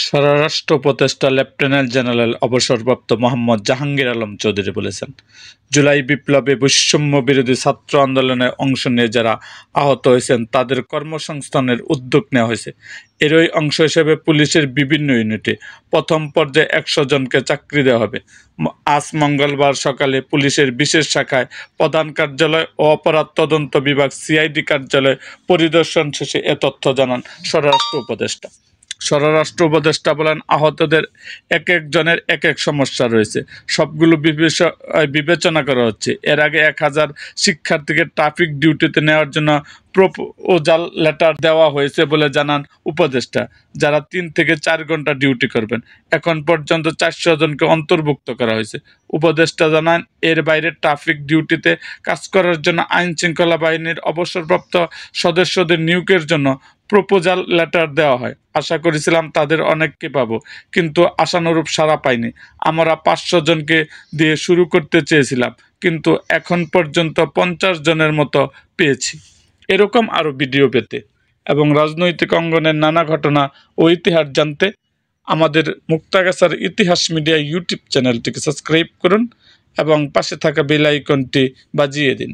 স্বরাষ্ট্র উপদেষ্টা lieutenant general অবসরপ্রাপ্ত মোহাম্মদ জাহাঙ্গীর আলম চৌধুরী বলেছেন, জুলাই বিপ্লবে বৈষম্য বিরোধী ছাত্র আন্দোলনে অংশ নিয়ে যারা আহত হয়েছেন তাদের কর্মসংস্থানের উদ্যোগ নেওয়া হয়েছে। এরই অংশ হিসেবে পুলিশের বিভিন্ন ইউনিটে প্রথম পর্যায়ে 100 জনকে চাকরি দেওয়া হবে। আজ মঙ্গলবার সকালে পুলিশের বিশেষ শাখায় প্রধান কার্যালয় ও অপরাধ তদন্ত বিভাগ সিআইডি কার্যালয় পরিদর্শন শেষে এ তথ্য জানান স্বরাষ্ট্র উপদেষ্টা। স্বরাষ্ট্র উপদেষ্টা বলেন, আহতদের এক একজনের এক এক সমস্যা রয়েছে, সবগুলো বিবেচনা করা হচ্ছে। এর আগে 1000 শিক্ষার্থীকে ট্রাফিক ডিউটিতে নেওয়ার জন্য প্রপোজাল লেটার দেওয়া হয়েছে বলে জানান উপদেষ্টা, যারা 3 থেকে 4 ঘন্টা ডিউটি করবেন। এখন পর্যন্ত 400 জনকে অন্তর্ভুক্ত করা হয়েছে। উপদেষ্টা জানান, এর বাইরে ট্রাফিক ডিউটিতে কাজ করার জন্য আইন শৃঙ্খলা বাহিনীর অবসরপ্রাপ্ত সদস্যদের নিয়োগের জন্য প্রপোজাল লেটার দেওয়া হয়। আশা করেছিলাম তাদের অনেককে পাবো, কিন্তু আশানুরূপ সাড়া পাইনি। আমরা 500 জনকে দিয়ে শুরু করতে চেয়েছিলাম, কিন্তু এখন পর্যন্ত 50 জনের মতো পেয়েছি। এরকম আরও ভিডিও পেতে এবং রাজনৈতিক অঙ্গনের নানা ঘটনা ও ইতিহাস জানতে আমাদের মুক্তাগাছার ইতিহাস মিডিয়া ইউটিউব চ্যানেলটিকে সাবস্ক্রাইব করুন এবং পাশে থাকা বেল আইকনটি বাজিয়ে দিন।